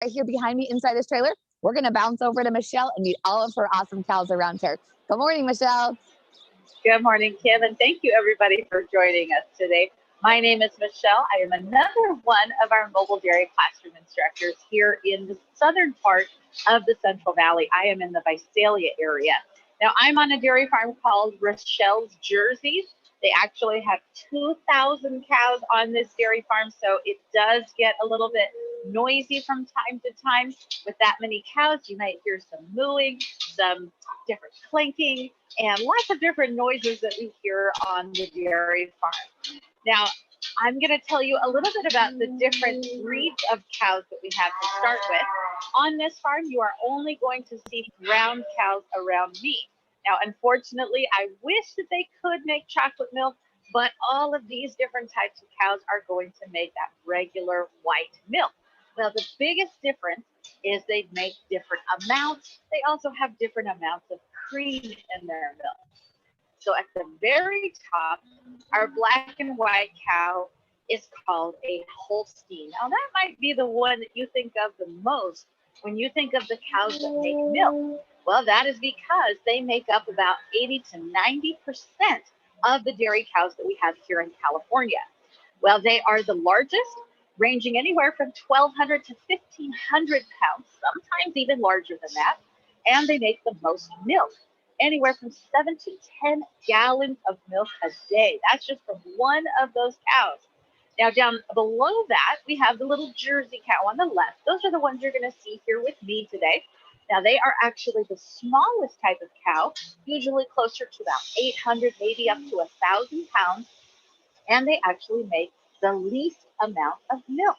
right here behind me inside this trailer. We're going to bounce over to Michelle and meet all of her awesome cows around here. Good morning, Michelle. Good morning, Kim, and thank you everybody for joining us today. My name is Michelle. I am another one of our mobile dairy classroom instructors here in the southern part of the Central Valley. I am in the Visalia area. Now, I'm on a dairy farm called Rochelle's Jerseys. They actually have 2,000 cows on this dairy farm, so it does get a little bit noisy from time to time. With that many cows, you might hear some mooing, some different clanking, and lots of different noises that we hear on the dairy farm. Now, I'm going to tell you a little bit about the different breeds of cows that we have to start with. On this farm, you are only going to see brown cows around me. Now, unfortunately, I wish that they could make chocolate milk, but all of these different types of cows are going to make that regular white milk. Well, the biggest difference is they make different amounts. They also have different amounts of cream in their milk. So at the very top, our black and white cow is called a Holstein. Now, that might be the one that you think of the most when you think of the cows that make milk. Well, that is because they make up about 80 to 90% of the dairy cows that we have here in California. Well, they are the largest, ranging anywhere from 1,200 to 1,500 pounds, sometimes even larger than that. And they make the most milk, anywhere from 7 to 10 gallons of milk a day. That's just from one of those cows. Now, down below that, we have the little Jersey cow on the left. Those are the ones you're going to see here with me today. Now, they are actually the smallest type of cow, usually closer to about 800, maybe up to 1,000 pounds, and they actually make the least amount of milk.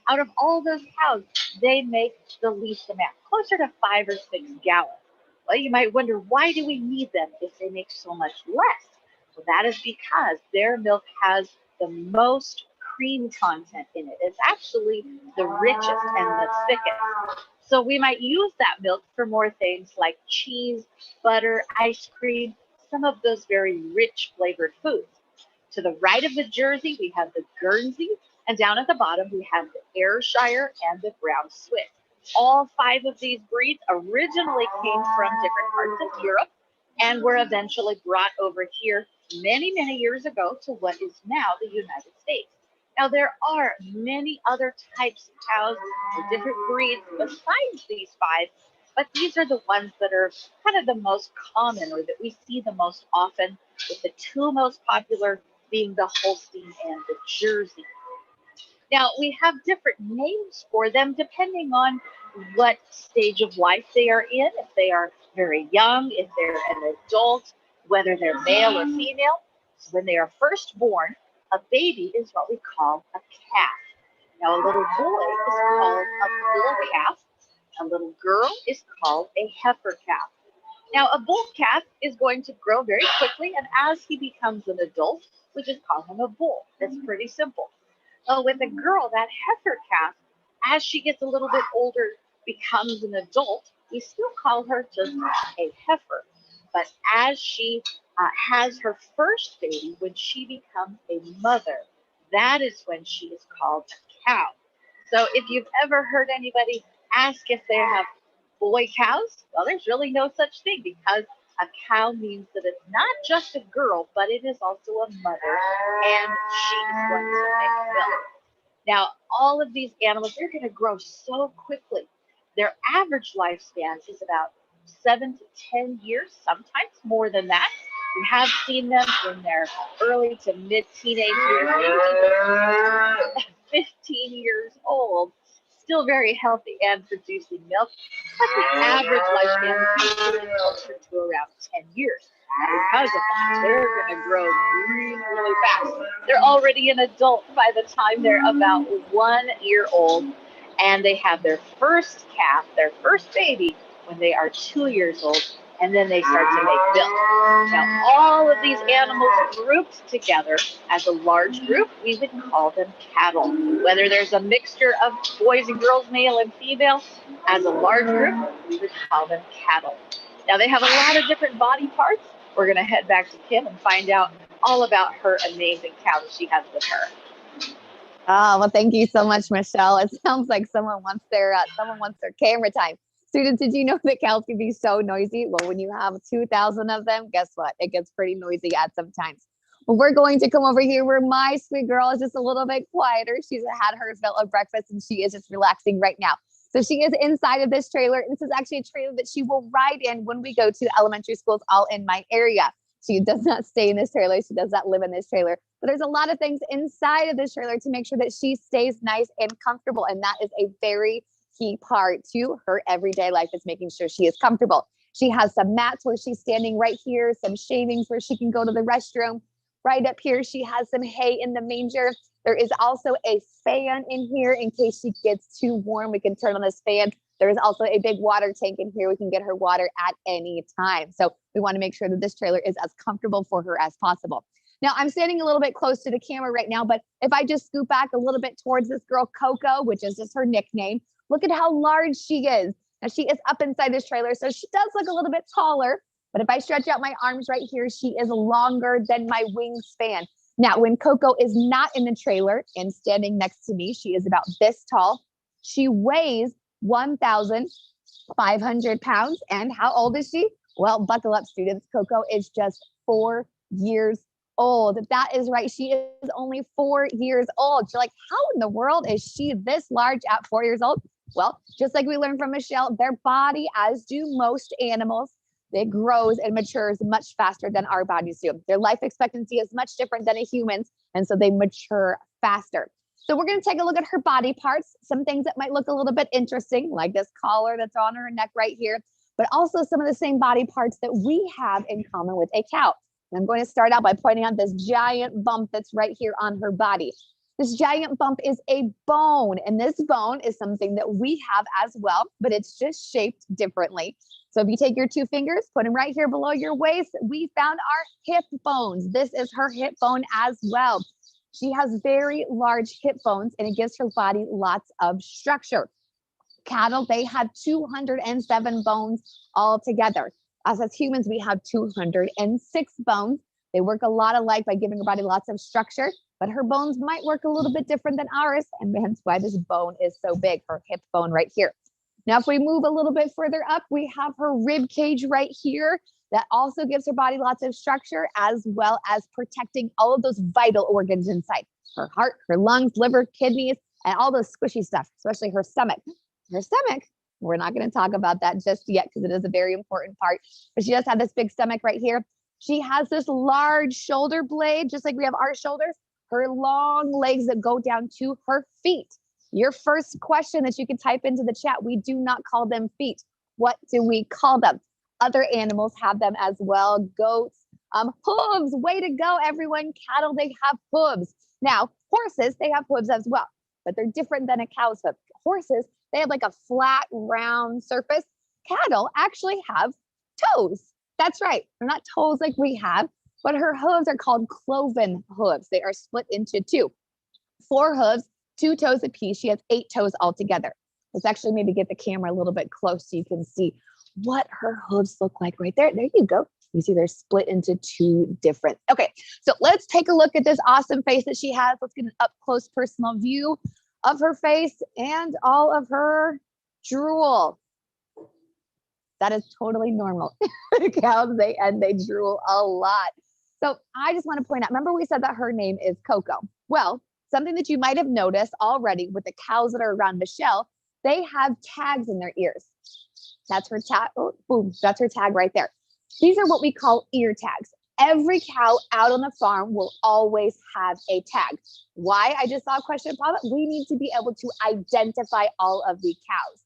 Out of all those cows, they make the least amount, closer to 5 or 6 gallons. Well, you might wonder, why do we need them if they make so much less? Well, that is because their milk has the most cream content in it. It's actually the richest and the thickest. So we might use that milk for more things like cheese, butter, ice cream, some of those very rich flavored foods. To the right of the Jersey, we have the Guernsey, and down at the bottom, we have the Ayrshire and the Brown Swiss. All 5 of these breeds originally came from different parts of Europe and were eventually brought over here many, many years ago to what is now the United States. Now, there are many other types of cows or different breeds besides these 5, but these are the ones that are kind of the most common or that we see the most often, with the 2 most popular being the Holstein and the Jersey. Now, we have different names for them depending on what stage of life they are in, if they are very young, if they're an adult, whether they're male or female. So when they are first born, a baby is what we call a calf. Now, a little boy is called a bull calf. A little girl is called a heifer calf. Now, a bull calf is going to grow very quickly, and as he becomes an adult, we just call him a bull. It's pretty simple. With a girl, that heifer calf, as she gets a little bit older, becomes an adult, we still call her just a heifer. But as she has her first baby, when she becomes a mother, that is when she is called a cow. So if you've ever heard anybody ask if they have boy cows, well, there's really no such thing, because a cow means that it's not just a girl, but it is also a mother, and she is going to make milk. Now, all of these animals, they're going to grow so quickly. Their average lifespan is about 7 to 10 years, sometimes more than that. We have seen them in their early to mid-teenage years, maybe 15 years old, still very healthy and producing milk. But the average lifespan is usually closer to around 10 years. Because of that, they're going to grow really, really fast. They're already an adult by the time they're about 1 year old, and they have their first calf, their first baby, when they are 2 years old, and then they start to make milk. Now, all of these animals grouped together as a large group, we would call them cattle. Whether there's a mixture of boys and girls, male and female, as a large group, we would call them cattle. Now, they have a lot of different body parts. We're going to head back to Kim and find out all about her amazing cow that she has with her. Oh, well, thank you so much, Michelle. It sounds like someone wants their camera time. Students, did you know that cows can be so noisy? Well, when you have 2,000 of them, guess what? It gets pretty noisy at some times. Well, we're going to come over here where my sweet girl is just a little bit quieter. She's had her fill of breakfast and she is just relaxing right now. So she is inside of this trailer. This is actually a trailer that she will ride in when we go to the elementary schools all in my area. She does not stay in this trailer. She does not live in this trailer. But there's a lot of things inside of this trailer to make sure that she stays nice and comfortable. And that is a very key part to her everyday life, is making sure she is comfortable. She has some mats where she's standing right here, some shavings where she can go to the restroom. Right up here, she has some hay in the manger. There is also a fan in here in case she gets too warm. We can turn on this fan. There is also a big water tank in here. We can get her water at any time. So we want to make sure that this trailer is as comfortable for her as possible. Now, I'm standing a little bit close to the camera right now, but if I just scoot back a little bit towards this girl, Coco, which is just her nickname, look at how large she is. Now, she is up inside this trailer, so she does look a little bit taller. But if I stretch out my arms right here, she is longer than my wingspan. Now, when Coco is not in the trailer and standing next to me, she is about this tall. She weighs 1,500 pounds. And how old is she? Well, buckle up, students. Coco is just 4 years old. That is right. She is only 4 years old. You're like, how in the world is she this large at 4 years old? Well, just like we learned from Michelle, their body, as do most animals, it grows and matures much faster than our bodies do. Their life expectancy is much different than a human's, and so they mature faster. So we're going to take a look at her body parts, some things that might look a little bit interesting, like this collar that's on her neck right here, but also some of the same body parts that we have in common with a cow. And I'm going to start out by pointing out this giant bump that's right here on her body. This giant bump is a bone, and this bone is something that we have as well, but it's just shaped differently. So if you take your 2 fingers, put them right here below your waist, we found our hip bones. This is her hip bone as well. She has very large hip bones, and it gives her body lots of structure. Cattle, they have 207 bones altogether. Us as humans, we have 206 bones. They work a lot alike by giving her body lots of structure, but her bones might work a little bit different than ours, and hence why this bone is so big, her hip bone right here. Now, if we move a little bit further up, we have her rib cage right here. That also gives her body lots of structure, as well as protecting all of those vital organs inside. Her heart, her lungs, liver, kidneys, and all those squishy stuff, especially her stomach. Her stomach, we're not going to talk about that just yet because it is a very important part. But she does have this big stomach right here. She has this large shoulder blade, just like we have our shoulders. Her long legs that go down to her feet. Your first question that you can type into the chat, we do not call them feet. What do we call them? Other animals have them as well. Goats, hooves. Way to go, everyone. Cattle, they have hooves. Now, horses, they have hooves as well, but they're different than a cow's hoof. Horses, they have like a flat, round surface. Cattle actually have toes. That's right. They're not toes like we have, but her hooves are called cloven hooves. They are split into 2. 4 hooves, 2 toes apiece. She has 8 toes altogether. Let's actually maybe get the camera a little bit close so you can see what her hooves look like right there. There you go. You see they're split into 2 different. Okay, so let's take a look at this awesome face that she has. Let's get an up close personal view of her face and all of her drool. That is totally normal. Cows, they drool a lot. So I just want to point out, remember we said that her name is Coco. Well, something that you might have noticed already with the cows that are around Michelle, they have tags in their ears. That's her tag. Oh, boom, that's her tag right there. These are what we call ear tags. Every cow out on the farm will always have a tag. Why? I just saw a question pop up. We need to be able to identify all of the cows.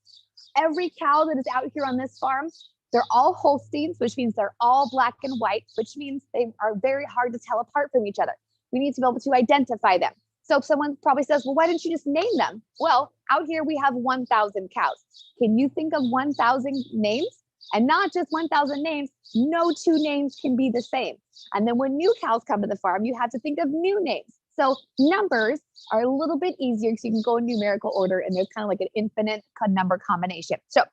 Every cow that is out here on this farm, they're all Holsteins, which means they're all black and white, which means they are very hard to tell apart from each other. We need to be able to identify them. So someone probably says, well, why didn't you just name them? Well, out here we have 1,000 cows. Can you think of 1,000 names? And not just 1,000 names, no 2 names can be the same. And then when new cows come to the farm, you have to think of new names. So numbers are a little bit easier because you can go in numerical order and there's kind of like an infinite number combination. So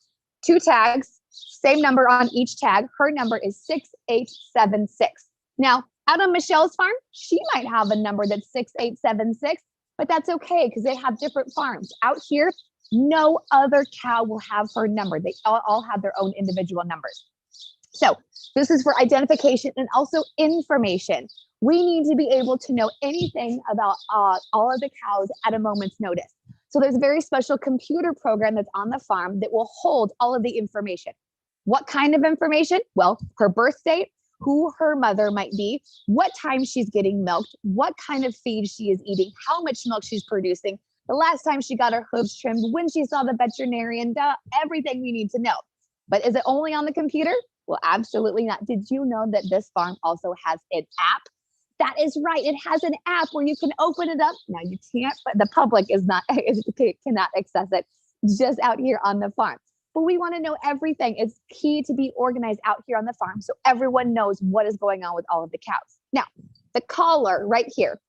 2 tags, same number on each tag. Her number is 6876. Now, out on Michelle's farm, she might have a number that's 6876, but that's okay because they have different farms. Out here, no other cow will have her number. They all have their own individual numbers. So this is for identification and also information. We need to be able to know anything about all of the cows at a moment's notice. So there's a very special computer program that's on the farm that will hold all of the information. What kind of information? Well, her birth date, who her mother might be, what time she's getting milked, what kind of feed she is eating, how much milk she's producing, the last time she got her hooves trimmed, when she saw the veterinarian, everything we need to know. But is it only on the computer? Well, absolutely not. Did you know that this farm also has an app? That is right. It has an app where you can open it up. Now you can't, but the public cannot access it, just out here on the farm. But we want to know everything. It's key to be organized out here on the farm so everyone knows what is going on with all of the cows. Now, the collar right here.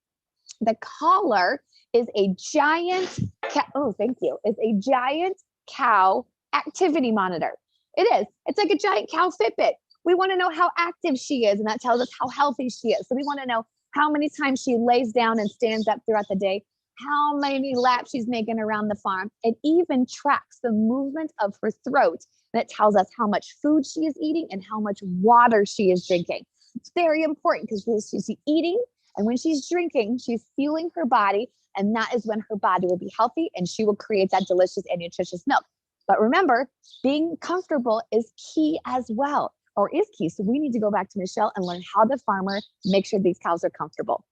The collar is a giant, is a giant cow activity monitor. It is. It's like a giant cow Fitbit. We want to know how active she is, and that tells us how healthy she is. So we want to know how many times she lays down and stands up throughout the day, how many laps she's making around the farm. It even tracks the movement of her throat. And it tells us how much food she is eating and how much water she is drinking. It's very important because she's eating, and when she's drinking, she's fueling her body, and that is when her body will be healthy and she will create that delicious and nutritious milk. But remember, being comfortable is key as well, or is key. So we need to go back to Michelle and learn how the farmer makes sure these cows are comfortable.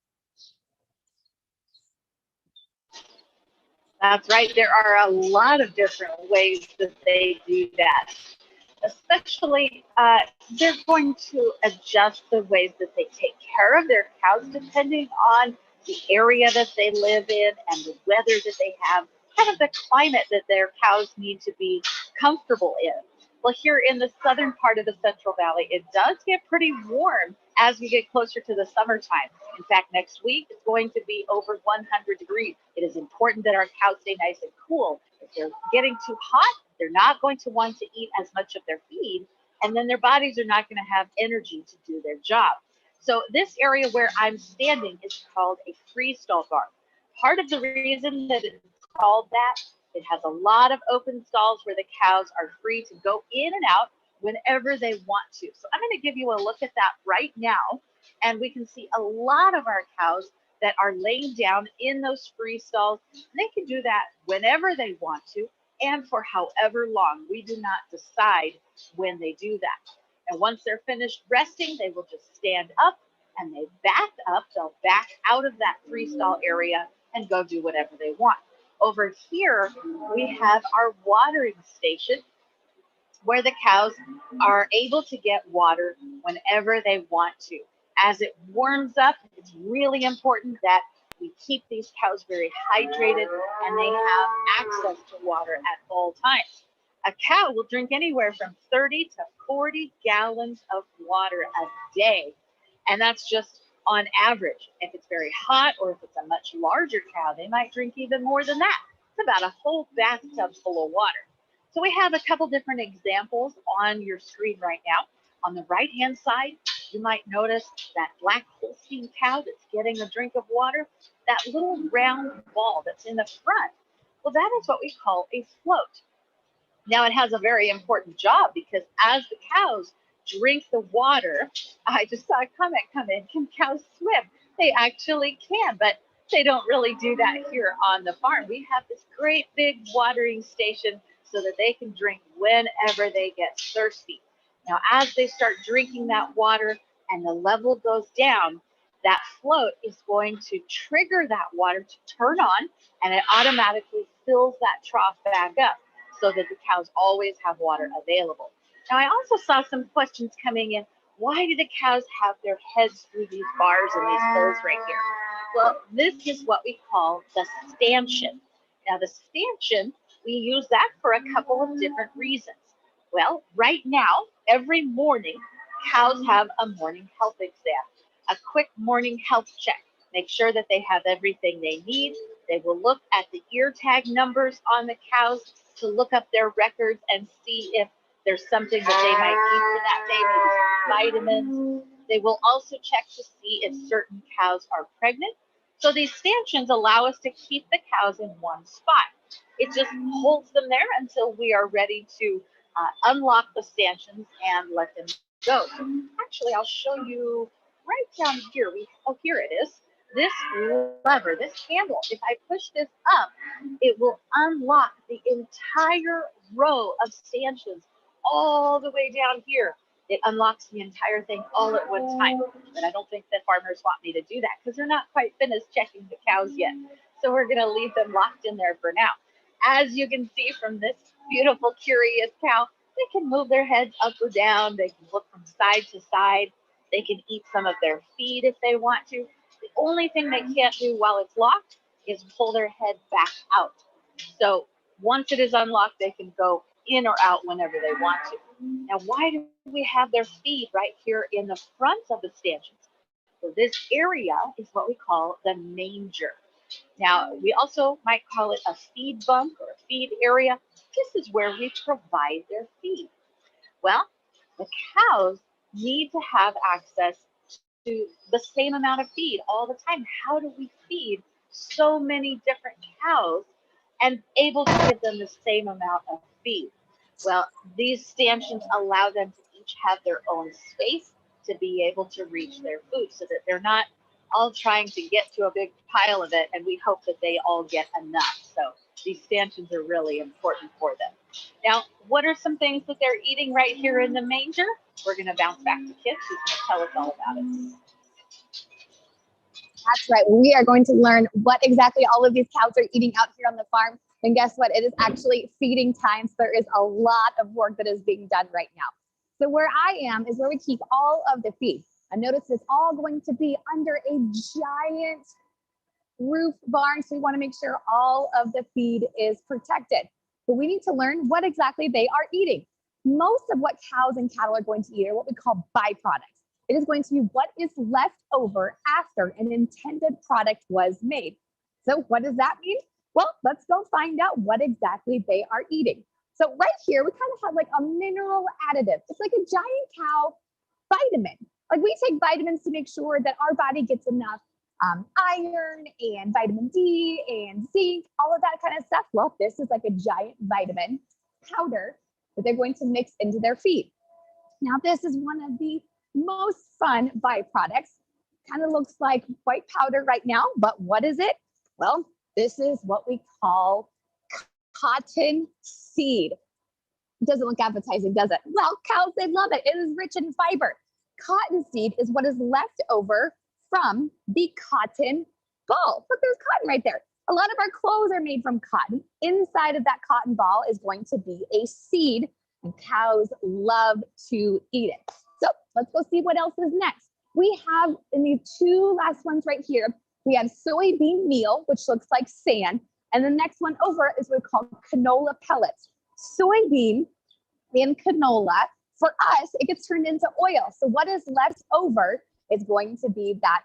That's right. There are a lot of different ways that they do that. Especially, they're going to adjust the ways that they take care of their cows depending on the area that they live in and the weather that they have, kind of the climate that their cows need to be comfortable in. Well, here in the southern part of the Central Valley, it does get pretty warm as we get closer to the summertime. In fact, next week it's going to be over 100 degrees. It is important that our cows stay nice and cool. If they're getting too hot, they're not going to want to eat as much of their feed, and then their bodies are not going to have energy to do their job. So this area where I'm standing is called a freestall bar. Part of the reason that it's called that, it has a lot of open stalls where the cows are free to go in and out whenever they want to. So I'm going to give you a look at that right now, and we can see a lot of our cows that are laying down in those free stalls. They can do that whenever they want to and for however long. We do not decide when they do that. And once they're finished resting, they will just stand up and they back up. They'll back out of that freestall area and go do whatever they want. Over here, we have our watering station where the cows are able to get water whenever they want to. As it warms up, it's really important that we keep these cows very hydrated and they have access to water at all times. A cow will drink anywhere from 30 to 40 gallons of water a day. And that's just on average. If it's very hot or if it's a much larger cow, they might drink even more than that. It's about a whole bathtub full of water. So we have a couple different examples on your screen right now. On the right-hand side, you might notice that black Holstein cow that's getting a drink of water, that little round ball that's in the front. Well, that is what we call a float. Now, it has a very important job because as the cows drink the water, I just saw a comment come in, can cows swim? They actually can, but they don't really do that here on the farm. We have this great big watering station so that they can drink whenever they get thirsty. Now, as they start drinking that water and the level goes down, that float is going to trigger that water to turn on, and it automatically fills that trough back up so that the cows always have water available. Now, I also saw some questions coming in. Why do the cows have their heads through these bars and these holes right here? Well, this is what we call the stanchion. Now, the stanchion, we use that for a couple of different reasons. Well, right now, every morning, cows have a morning health exam, a quick morning health check. Make sure that they have everything they need. They will look at the ear tag numbers on the cows to look up their records and see if there's something that they might need for that day, maybe some vitamins. They will also check to see if certain cows are pregnant. So these stanchions allow us to keep the cows in one spot. It just holds them there until we are ready to unlock the stanchions and let them go. So actually, I'll show you right down here. Here it is. This lever, this handle, if I push this up, it will unlock the entire row of stanchions all the way down here. It unlocks the entire thing all at one time. But I don't think that farmers want me to do that because they're not quite finished checking the cows yet. So we're going to leave them locked in there for now. As you can see from this beautiful, curious cow, they can move their heads up or down. They can look from side to side. They can eat some of their feed if they want to. The only thing they can't do while it's locked is pull their head back out. So once it is unlocked, they can go in or out whenever they want to. Now, why do we have their feed right here in the front of the stanchions? So this area is what we call the manger. Now, we also might call it a feed bunk or a feed area. This is where we provide their feed. Well, the cows need to have access to the same amount of feed all the time. How do we feed so many different cows and able to give them the same amount of feed? Well, these stanchions allow them to each have their own space to be able to reach their food so that they're not all trying to get to a big pile of it, and we hope that they all get enough. So these stanchions are really important for them. Now, what are some things that they're eating right here in the manger? We're going to bounce back to Kit. She's going to tell us all about it. That's right. We are going to learn what exactly all of these cows are eating out here on the farm. And guess what? It is actually feeding time. So there is a lot of work that is being done right now. So where I am is where we keep all of the feed. And notice it's all going to be under a giant roof barn. So we want to make sure all of the feed is protected. But we need to learn what exactly they are eating. Most of what cows and cattle are going to eat are what we call byproducts. It is going to be what is left over after an intended product was made. So what does that mean? Well, let's go find out what exactly they are eating. So right here, we kind of have like a mineral additive. It's like a giant cow vitamin. Like we take vitamins to make sure that our body gets enough iron and vitamin D and zinc, all of that kind of stuff. Well, this is like a giant vitamin powder that they're going to mix into their feed. Now, this is one of the most fun byproducts. Kind of looks like white powder right now, but what is it? Well, this is what we call cotton seed. It doesn't look appetizing, does it? Well, cows, they love it. It is rich in fiber. Cotton seed is what is left over from the cotton ball. Look, there's cotton right there. A lot of our clothes are made from cotton. Inside of that cotton ball is going to be a seed, and cows love to eat it. So let's go see what else is next. We have in the two last ones right here, we have soybean meal, which looks like sand. And the next one over is what we call canola pellets. Soybean and canola, for us, it gets turned into oil. So what is left over is going to be that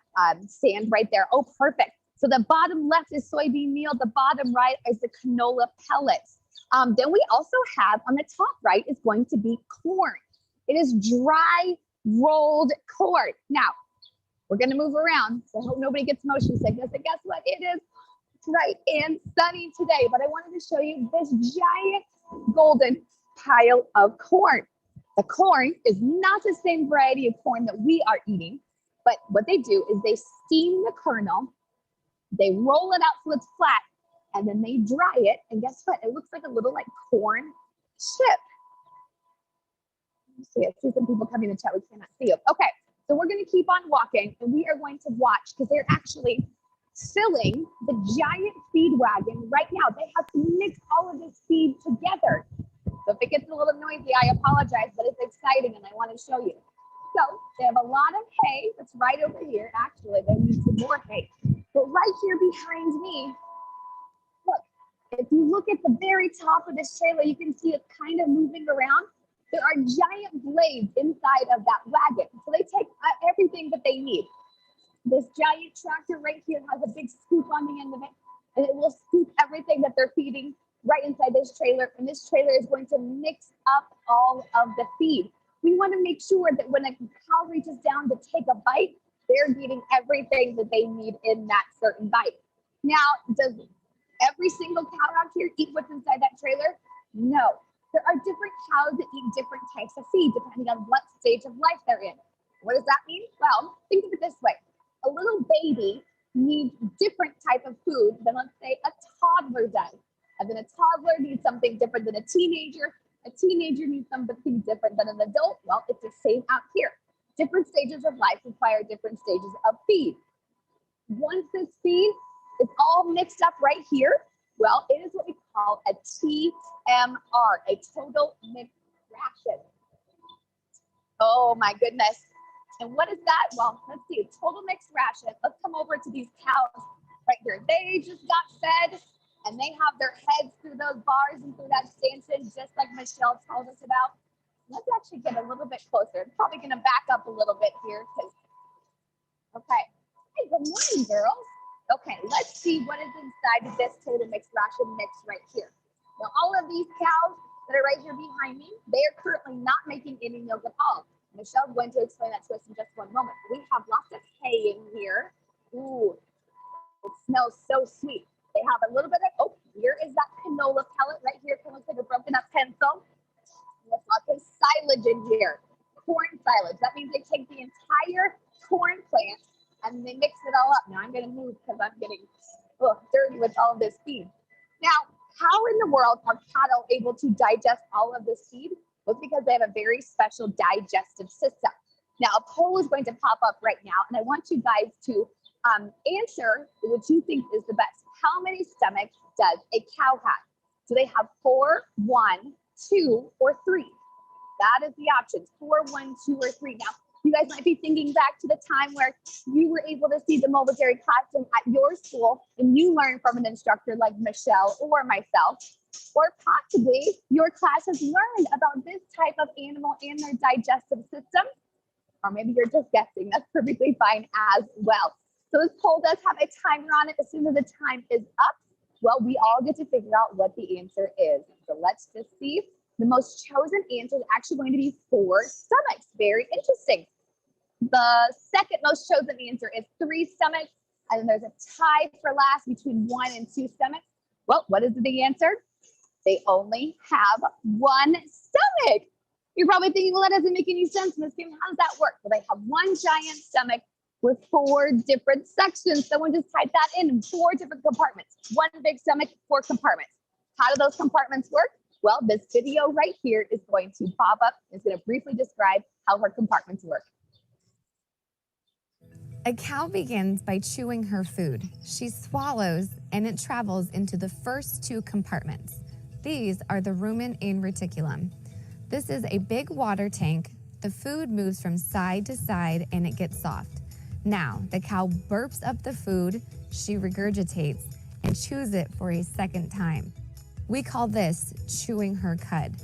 sand right there. Oh, perfect. So the bottom left is soybean meal. The bottom right is the canola pellets. Then we also have on the top right is going to be corn. It is dry rolled corn. Now, we're going to move around. So I hope nobody gets motion sickness. And guess what? It is bright and sunny today. But I wanted to show you this giant golden pile of corn. The corn is not the same variety of corn that we are eating. But what they do is they steam the kernel. They roll it out so it's flat. And then they dry it. And guess what? It looks like a little like corn chip. See, I see some people coming in the chat. We cannot see it. Okay, so we're going to keep on walking, and we are going to watch because they're actually filling the giant feed wagon right now. They have to mix all of this feed together. So if it gets a little noisy, I apologize, but it's exciting, and I want to show you. So they have a lot of hay that's right over here. Actually, they need some more hay. But right here behind me, look, if you look at the very top of this trailer, you can see it kind of moving around. There are giant blades inside of that wagon. So they take everything that they need. This giant tractor right here has a big scoop on the end of it, and it will scoop everything that they're feeding right inside this trailer. And this trailer is going to mix up all of the feed. We want to make sure that when a cow reaches down to take a bite, They're getting everything that they need in that certain bite. Now, does every single cow out here eat what's inside that trailer? No. There are different cows that eat different types of feed depending on what stage of life they're in. What does that mean? Well, think of it this way. A little baby needs different type of food than, let's say, a toddler does. And then a toddler needs something different than a teenager. A teenager needs something different than an adult. Well, it's the same out here. Different stages of life require different stages of feed. Once this feed is all mixed up right here, well, it is what we call a TMR, a total mixed ration. Oh my goodness. And what is that? Well, let's see, a total mixed ration. Let's come over to these cows right here. They just got fed and they have their heads through those bars and through that stanchion, just like Michelle told us about. Let's actually get a little bit closer. I'm probably gonna back up a little bit here because, okay. Hey, good morning, girls. Okay, let's see what is inside of this total mixed ration mix right here. Now, all of these cows that are right here behind me, they are currently not making any milk at all. Michelle's going to explain that to us in just one moment. We have lots of hay in here. Ooh, it smells so sweet. They have a little bit of, oh, here is that canola pellet right here. It looks like a broken up pencil. There's lots of silage in here. Corn silage. That means they take the entire corn plant and they mix it all up. Now I'm going to move because I'm getting dirty with all of this feed. Now, how in the world are cattle able to digest all of this feed? Well, it's because they have a very special digestive system. Now, a poll is going to pop up right now, and I want you guys to answer what you think is the best. How many stomachs does a cow have? Do they have 4, 1, 2, or 3? That is the options, 4, 1, 2, or 3. Now, you guys might be thinking back to the time where you were able to see the mobile dairy classroom at your school and you learned from an instructor like Michelle or myself, or possibly your class has learned about this type of animal and their digestive system, or maybe you're just guessing. That's perfectly fine as well. So this poll does have a timer on it. As soon as the time is up, well, we all get to figure out what the answer is. So let's just see. The most chosen answer is actually going to be 4 stomachs. Very interesting. The second most chosen answer is 3 stomachs. And then there's a tie for last between 1 and 2 stomachs. Well, what is the answer? They only have 1 stomach. You're probably thinking, well, that doesn't make any sense, Miss Kim. How does that work? Well, they have 1 giant stomach with 4 different sections. Someone just type that in 4 different compartments. 1 big stomach, 4 compartments. How do those compartments work? Well, this video right here is going to pop up. It's going to briefly describe how her compartments work. A cow begins by chewing her food. She swallows and it travels into the first 2 compartments. These are the rumen and reticulum. This is a big water tank. The food moves from side to side and it gets soft. Now, the cow burps up the food, she regurgitates and chews it for a second time. We call this chewing her cud.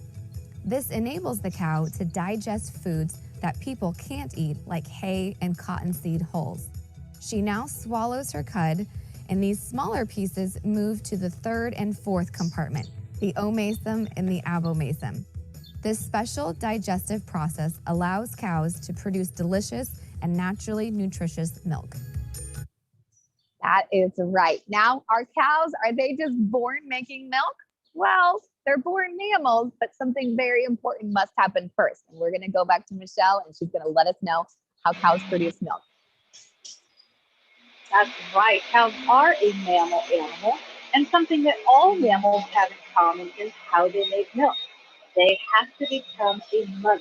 This enables the cow to digest foods that people can't eat, like hay and cottonseed hulls. She now swallows her cud, and these smaller pieces move to the 3rd and 4th compartment, the omasum and the abomasum. This special digestive process allows cows to produce delicious and naturally nutritious milk. That is right. Now, our cows, are they just born making milk? Well, they're born mammals, but something very important must happen first. And we're going to go back to Michelle, and she's going to let us know how cows produce milk. That's right. Cows are a mammal animal, and something that all mammals have in common is how they make milk. They have to become a mother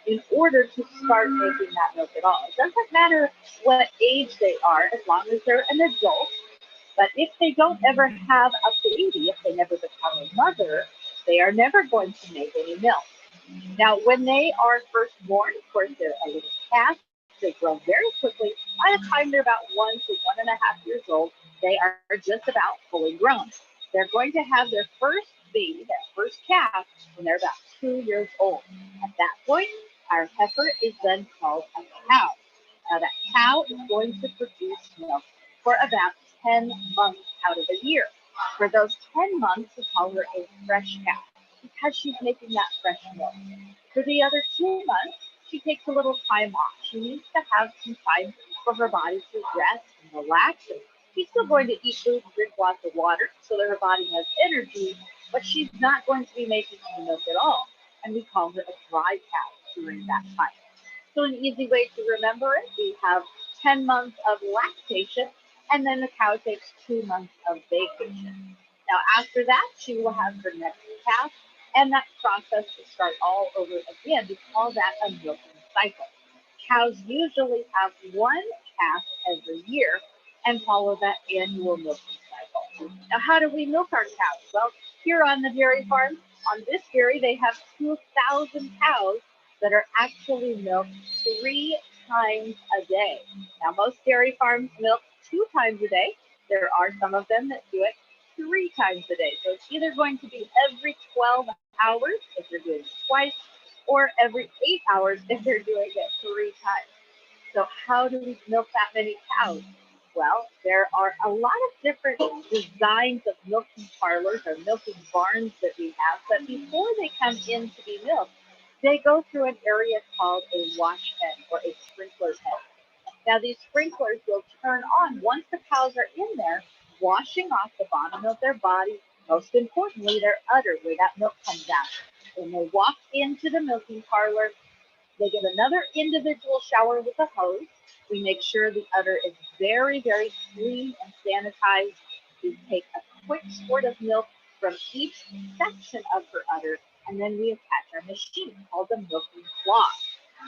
in order to start making that milk at all. It doesn't matter what age they are, as long as they're an adult. But if they don't ever have a baby, if they never become a mother, they are never going to make any milk. Now, when they are first born, of course, they're a little calf. They grow very quickly. By the time they're about 1 to 1.5 years old, they are just about fully grown. They're going to have their first baby, their first calf, when they're about 2 years old. At that point, our heifer is then called a cow. Now, that cow is going to produce milk for about 10 months out of the year. For those 10 months, we call her a fresh cow because she's making that fresh milk. For the other 2 months, she takes a little time off. She needs to have some time for her body to rest and relax. And she's still going to eat food and drink lots of water so that her body has energy, but she's not going to be making any milk at all. And we call her a dry cow during that time. So an easy way to remember it, we have 10 months of lactation, and then the cow takes 2 months of vacation. Now after that, she will have her next calf, and that process will start all over again. We call that a milking cycle. Cows usually have one calf every year and follow that annual milking cycle. Now how do we milk our cows? Well, here on the dairy farm, on this dairy, they have 2,000 cows that are actually milked 3 times a day. Now, most dairy farms milk 2 times a day. There are some of them that do it 3 times a day. So it's either going to be every 12 hours if they're doing it twice, or every 8 hours if they're doing it 3 times. So how do we milk that many cows? Well, there are a lot of different designs of milking parlors or milking barns that we have, but before they come in to be milked, they go through an area called a wash pen or a sprinkler pen. Now these sprinklers will turn on once the cows are in there, washing off the bottom of their body, most importantly their udder where that milk comes out. When they walk into the milking parlor, they get another individual shower with a hose. We make sure the udder is very, very clean and sanitized. We take a quick squirt of milk from each section of her udder, and then we attach our machine called the milking cloth.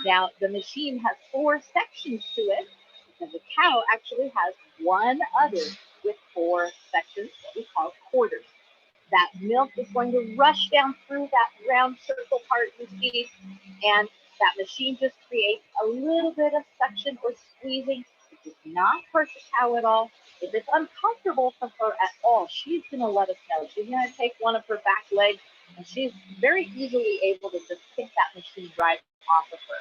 Now, the machine has 4 sections to it because the cow actually has one udder with 4 sections that we call quarters. That milk is going to rush down through that round circle part you see, and that machine just creates a little bit of suction or squeezing. It does not hurt the cow at all. If it's uncomfortable for her at all, she's going to let us know. She's going to take one of her back legs, and she's very easily able to just kick that machine right off of her.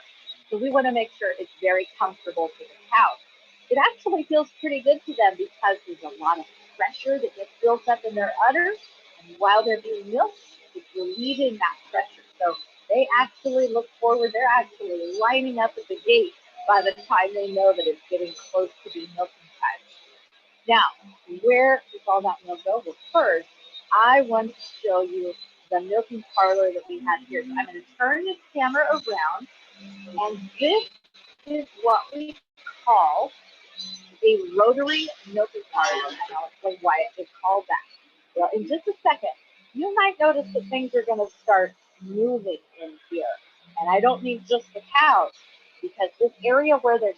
So we want to make sure it's very comfortable for the cow. It actually feels pretty good to them because there's a lot of pressure that gets built up in their udders, and while they're being milked, it's relieving that pressure. So they actually look forward. They're actually lining up at the gate by the time they know that it's getting close to being milking time. Now, where does all that milk go? Well, first, I want to show you the milking parlor that we have here. So I'm going to turn this camera around, and this is what we call a rotary milking parlor, and I'll explain why it's called that. Well, in just a second, you might notice that things are going to start moving in here. And I don't mean just the cows, because this area where they're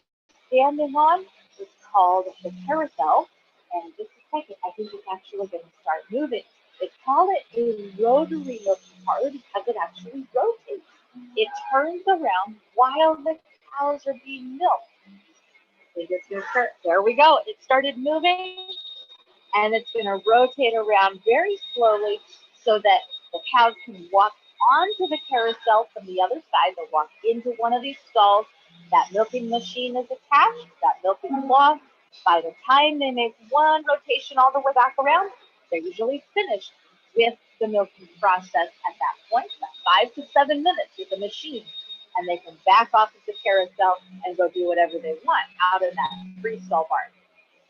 standing on is called the carousel. And in just a second, I think it's actually going to start moving. They call it a rotary milking parlor because it actually rotates. It turns around while the cows are being milked. There we go. It started moving, and it's going to rotate around very slowly so that the cows can walk onto the carousel from the other side. They'll walk into one of these stalls. That milking machine is attached, that milking cloth. By the time they make one rotation all the way back around, they're usually finished with the milking process at that point, about 5 to 7 minutes with the machine. And they can back off of the carousel and go do whatever they want out in that Freestall Bar.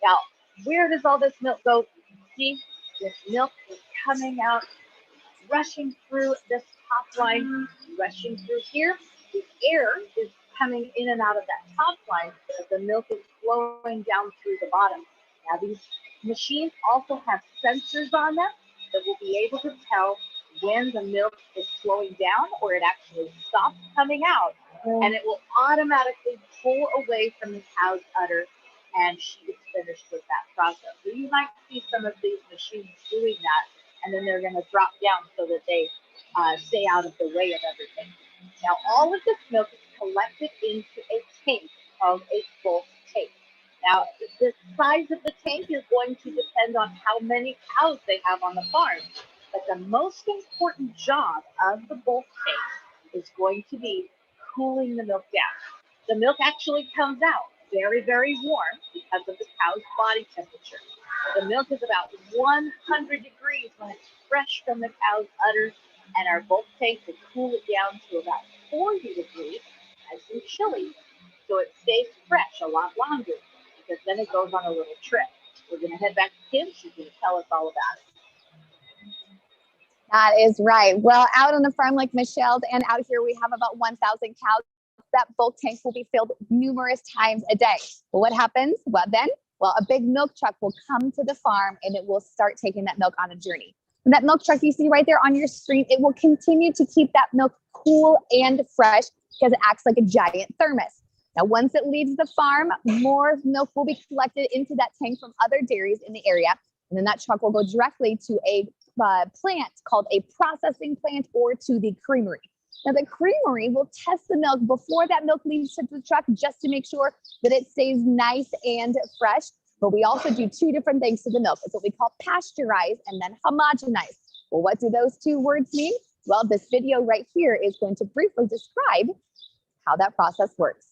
Now, where does all this milk go? See, this milk is coming out, rushing through this top line, rushing through here. The air is coming in and out of that top line, but the milk is flowing down through the bottom. Now, these machines also have sensors on them that will be able to tell when the milk is slowing down or it actually stops coming out, and it will automatically pull away from the cow's udder, and she is finished with that process. So you might see some of these machines doing that, and then they're going to drop down so that they stay out of the way of everything. Now, all of this milk is collected into a tank called a bulk tank. Now, the size of the tank is going to depend on how many cows they have on the farm. But the most important job of the bulk tank is going to be cooling the milk down. The milk actually comes out very, very warm because of the cow's body temperature. The milk is about 100 degrees when it's fresh from the cow's udders, and our bulk tank will cool it down to about 40 degrees, nice and chilly. so it stays fresh a lot longer, because then it goes on a little trip. We're going to head back to Kim. She's going to tell us all about it. That is right. Well, out on the farm like Michelle's and out here, we have about 1,000 cows. That bulk tank will be filled numerous times a day. Well, what happens? Well, a big milk truck will come to the farm and it will start taking that milk on a journey. And that milk truck you see right there on your screen, it will continue to keep that milk cool and fresh because it acts like a giant thermos. Now, once it leaves the farm, more milk will be collected into that tank from other dairies in the area. And then that truck will go directly to a plant called a processing plant or to the creamery. Now, the creamery will test the milk before that milk leaves to the truck just to make sure that it stays nice and fresh. But we also do two different things to the milk. It's what we call pasteurize and then homogenize. Well, what do those two words mean? Well, this video right here is going to briefly describe how that process works.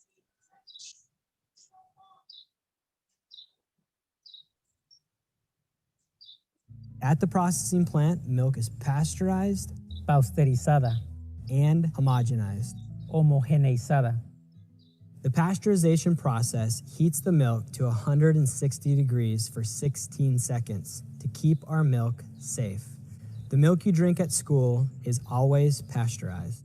At the processing plant, milk is pasteurized pasteurizada, and homogenized. homogeneizada. The pasteurization process heats the milk to 160 degrees for 16 seconds to keep our milk safe. The milk you drink at school is always pasteurized.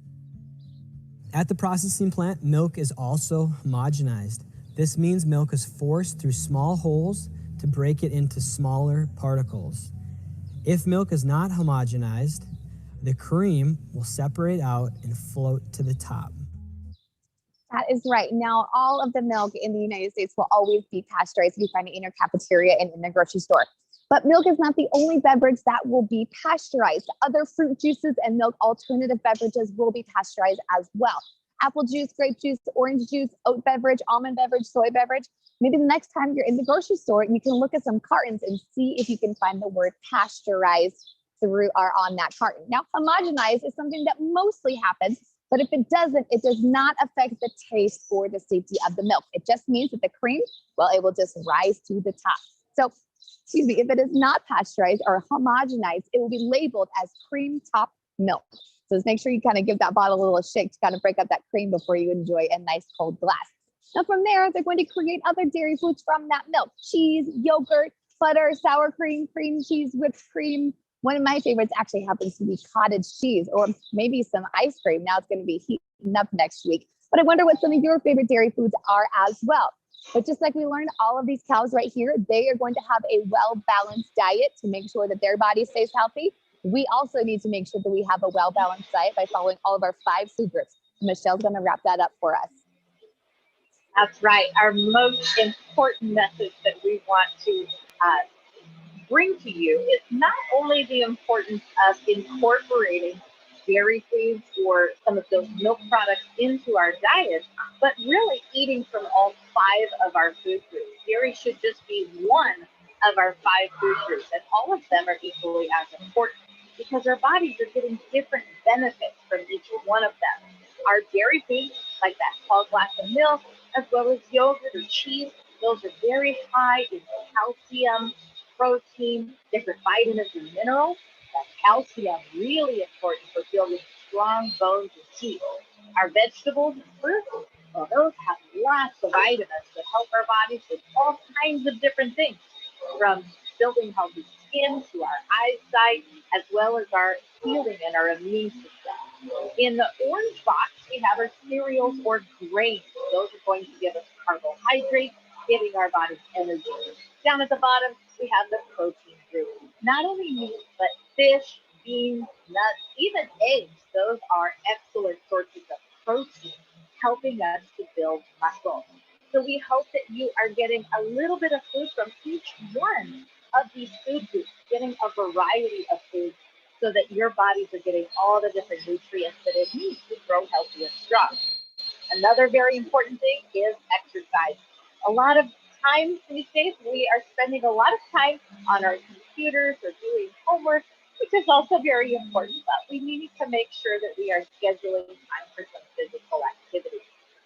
At the processing plant, milk is also homogenized. This means milk is forced through small holes to break it into smaller particles. If milk is not homogenized, the cream will separate out and float to the top. That is right. Now, all of the milk in the United States will always be pasteurized. You find it in your cafeteria and in the grocery store. But milk is not the only beverage that will be pasteurized. Other fruit juices and milk alternative beverages will be pasteurized as well. Apple juice, grape juice, orange juice, oat beverage, almond beverage, soy beverage. Maybe the next time you're in the grocery store, you can look at some cartons and see if you can find the word pasteurized through or on that carton. Now, homogenized is something that mostly happens, but if it doesn't, it does not affect the taste or the safety of the milk. It just means that the cream, well, it will just rise to the top. So, excuse me, if it is not pasteurized or homogenized, it will be labeled as cream top milk. So just make sure you kind of give that bottle a little shake to kind of break up that cream before you enjoy a nice cold glass. Now from there, they're going to create other dairy foods from that milk: cheese, yogurt, butter, sour cream, cream cheese, whipped cream. One of my favorites actually happens to be cottage cheese, or maybe some ice cream. Now it's going to be heating up next week. But I wonder what some of your favorite dairy foods are as well. But just like we learned, all of these cows right here, they are going to have a well-balanced diet to make sure that their body stays healthy. We also need to make sure that we have a well-balanced diet by following all of our 5 food groups. Michelle's going to wrap that up for us. That's right. Our most important message that we want to bring to you is not only the importance of incorporating dairy foods or some of those milk products into our diet, but really eating from all 5 of our food groups. Dairy should just be one of our 5 food groups, and all of them are equally as important because our bodies are getting different benefits from each one of them. Our dairy foods, like that tall glass of milk, as well as yogurt or cheese, those are very high in calcium, protein, different vitamins and minerals. That calcium really important for building strong bones and teeth. Our vegetables and fruits, well, those have lots of vitamins that help our bodies with all kinds of different things, from building healthy skin to our eyesight, as well as our healing and our immune system. In the orange box, we have our cereals or grains. Those are going to give us carbohydrates, giving our bodies energy. Down at the bottom, we have the protein group. Not only meat, but fish, beans, nuts, even eggs. Those are excellent sources of protein, helping us to build muscle. So we hope that you are getting a little bit of food from each one of these food groups, getting a variety of foods so that your bodies are getting all the different nutrients that it needs to grow healthy and strong. Another very important thing is exercise. A lot of times these days, we are spending a lot of time on our computers or doing homework, which is also very important, but we need to make sure that we are scheduling time for some physical activity.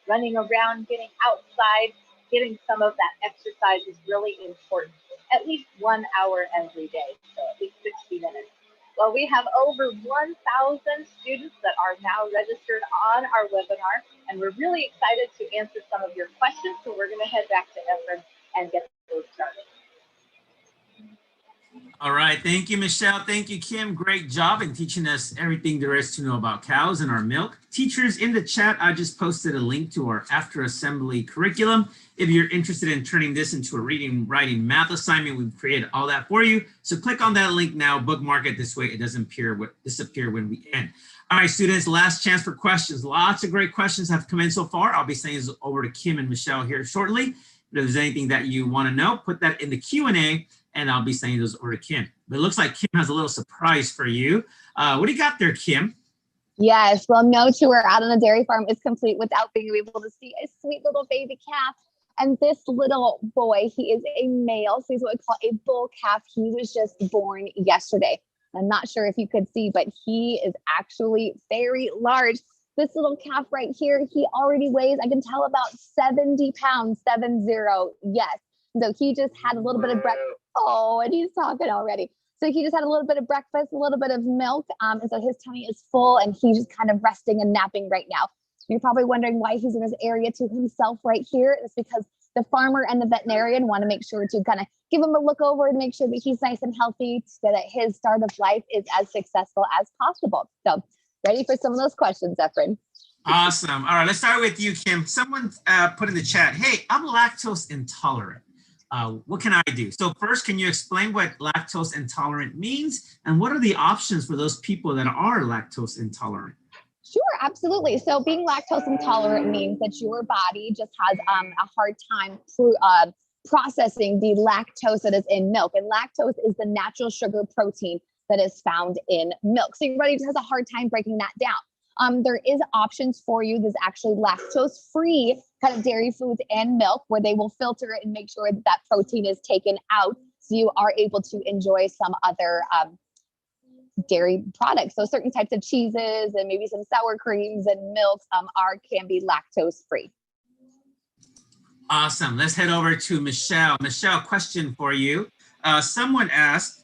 Running around, getting outside, getting some of that exercise is really important. At least 1 hour every day, so at least 60 minutes. Well, we have over 1,000 students that are now registered on our webinar, and we're really excited to answer some of your questions. So we're going to head back to Efren and get those started. All right, thank you, Michelle. Thank you, Kim. Great job in teaching us everything there is to know about cows and our milk. Teachers, in the chat, I just posted a link to our after assembly curriculum. If you're interested in turning this into a reading, writing, math assignment, we've created all that for you. So click on that link now, bookmark it this way it doesn't disappear when we end. All right, students, last chance for questions. Lots of great questions have come in so far. I'll be sending this over to Kim and Michelle here shortly. If there's anything that you want to know, put that in the Q&A. And I'll be sending those over to Kim. But it looks like Kim has a little surprise for you. What do you got there, Kim? Yes, well, no tour out on the dairy farm is complete without being able to see a sweet little baby calf. And this little boy, he is a male, so he's what we call a bull calf. He was just born yesterday. I'm not sure if you could see, but he is actually very large. This little calf right here, he already weighs, I can tell, about 70 pounds, 70, yes. So he just had a little bit of breakfast. Oh, and he's talking already. So he just had a little bit of breakfast, a little bit of milk. And so his tummy is full and he's just kind of resting and napping right now. You're probably wondering why he's in this area to himself right here. It's because the farmer and the veterinarian want to make sure to kind of give him a look over and make sure that he's nice and healthy so that his start of life is as successful as possible. So ready for some of those questions, Efren? Awesome. All right, let's start with you, Kim. Someone put in the chat, hey, I'm lactose intolerant. What can I do? So first, can you explain what lactose intolerant means and what are the options for those people that are lactose intolerant? Sure, absolutely. So being lactose intolerant means that your body just has a hard time processing the lactose that is in milk. And lactose is the natural sugar protein that is found in milk. So your body just has a hard time breaking that down. There is options for you. There's actually lactose-free kind of dairy foods and milk where they will filter it and make sure that that protein is taken out so you are able to enjoy some other dairy products. So certain types of cheeses and maybe some sour creams and milks can be lactose-free. Awesome. Let's head over to Michelle. Michelle, question for you. Someone asked,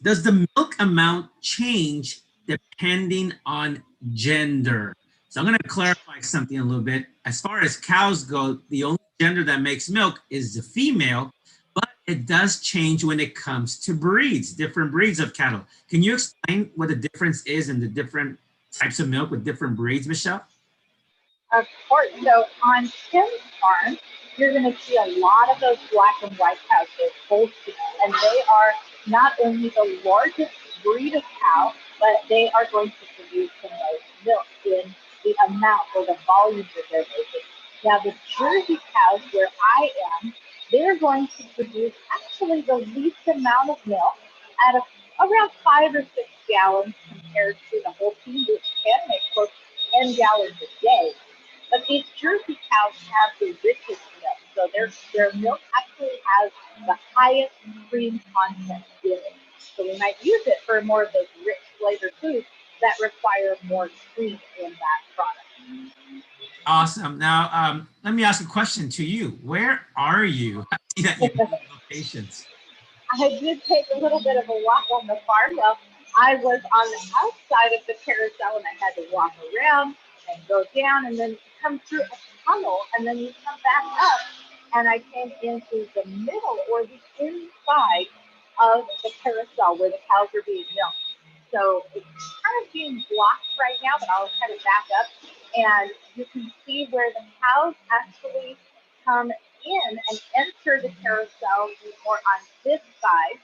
does the milk amount change depending on gender? So I'm going to clarify something a little bit. As far as cows go, the only gender that makes milk is the female, but it does change when it comes to breeds, different breeds of cattle. Can you explain what the difference is in the different types of milk with different breeds, Michelle? Of course. So on Tim's farm, you're going to see a lot of those black and white cows, those Holstein, and they are not only the largest breed of cow, but they are going to produce the most milk in the amount or the volume that they're making. Now the Jersey cows where I am, they're going to produce actually the least amount of milk at around 5 or 6 gallons compared to the Holstein, which can make close to 10 gallons a day. But these Jersey cows have the richest milk. So their milk actually has the highest cream content in it. So we might use it for more of those rich flavored foods that require more cream in that product. Awesome. Now, let me ask a question to you. Where are you? I see that you have locations. I did take a little bit of a walk on the farm. Well, I was on the outside of the carousel and I had to walk around and go down and then come through a tunnel and then you come back up and I came into the middle or the inside of the carousel where the cows are being milked. So it's kind of being blocked right now, but I'll kind of back up and you can see where the cows actually come in and enter the carousel more on this side.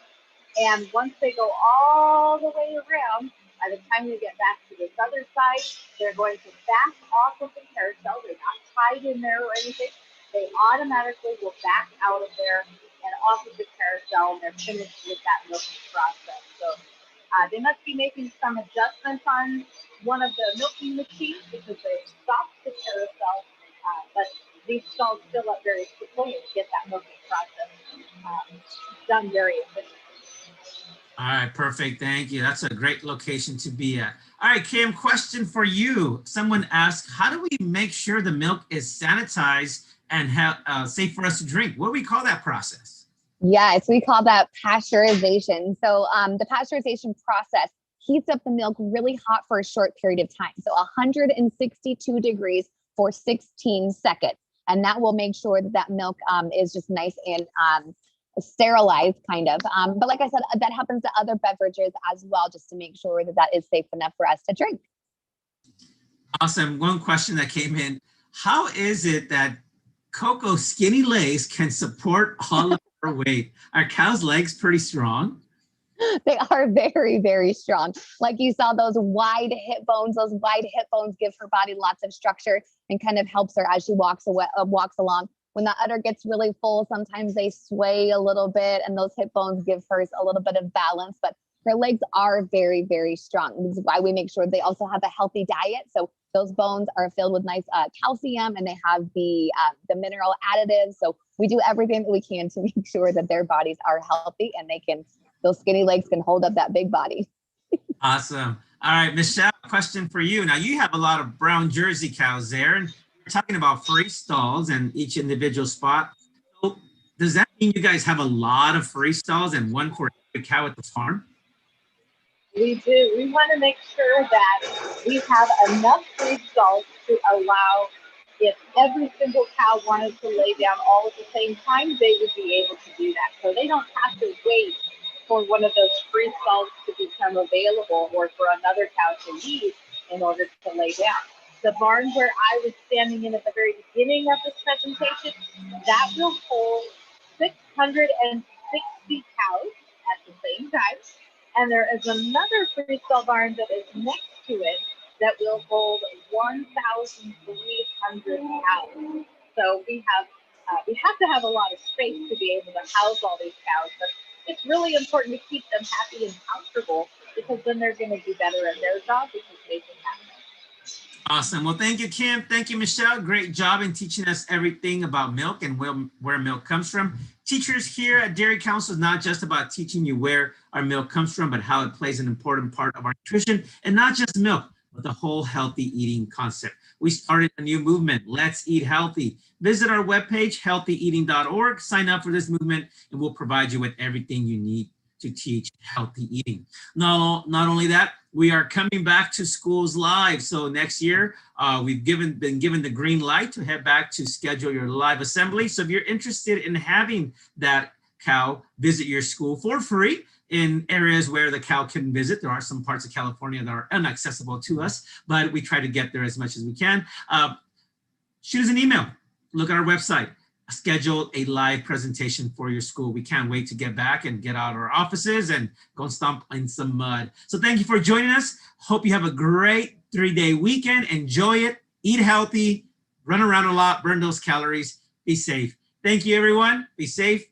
And once they go all the way around, by the time they get back to this other side, they're going to back off of the carousel. They're not tied in there or anything. They automatically will back out of there and off of the carousel, and they're finished with that milking process. So they must be making some adjustments on one of the milking machines because they stopped the carousel, but these stalls fill up very quickly and get that milking process done very efficiently. All right, perfect. Thank you. That's a great location to be at. All right, Kim, question for you. Someone asked, how do we make sure the milk is sanitized and safe for us to drink? What do we call that process? Yes, we call that pasteurization. So the pasteurization process heats up the milk really hot for a short period of time. So 162 degrees for 16 seconds. And that will make sure that that milk is just nice and sterilized kind of. But like I said, that happens to other beverages as well, just to make sure that that is safe enough for us to drink. Awesome. One question that came in, how is it that Coco's skinny legs can support all of her weight? Are cows' legs pretty strong? They are very, very strong. Like you saw, those wide hip bones give her body lots of structure and kind of helps her as she walks along. When the udder gets really full, sometimes they sway a little bit, and those hip bones give her a little bit of balance, but her legs are very, very strong. This is why we make sure they also have a healthy diet. So those bones are filled with nice calcium, and they have the mineral additives. So we do everything that we can to make sure that their bodies are healthy, and those skinny legs can hold up that big body. Awesome. All right, Michelle, question for you. Now, you have a lot of brown Jersey cows there, and we're talking about free stalls and each individual spot. So does that mean you guys have a lot of free stalls and one for every cow at the farm? We do. We want to make sure that we have enough free stalls to allow, if every single cow wanted to lay down all at the same time, they would be able to do that. So they don't have to wait for one of those free stalls to become available or for another cow to leave in order to lay down. The barn where I was standing in at the very beginning of this presentation, that will hold 660 cows at the same time. And there is another freestall barn that is next to it that will hold 1,300 cows. So we have to have a lot of space to be able to house all these cows, but it's really important to keep them happy and comfortable, because then they're going to do better at their job, which is making happy. Awesome. Well, thank you, Kim. Thank you, Michelle. Great job in teaching us everything about milk and where milk comes from. Teachers here at Dairy Council is not just about teaching you where our milk comes from, but how it plays an important part of our nutrition, and not just milk, but the whole healthy eating concept. We started a new movement, Let's Eat Healthy. Visit our webpage, healthyeating.org, sign up for this movement, and we'll provide you with everything you need to teach healthy eating. Not only that, we are coming back to schools live. So next year, we've been given the green light to head back to schedule your live assembly. So if you're interested in having that cow visit your school for free in areas where the cow can visit, there are some parts of California that are inaccessible to us, but we try to get there as much as we can. Shoot us an email, look at our website, schedule a live presentation for your school. We can't wait to get back and get out of our offices and go stomp in some mud. So thank you for joining us. Hope you have a great 3-day weekend. Enjoy it, eat healthy, run around a lot, burn those calories, be safe. Thank you, everyone. Be safe.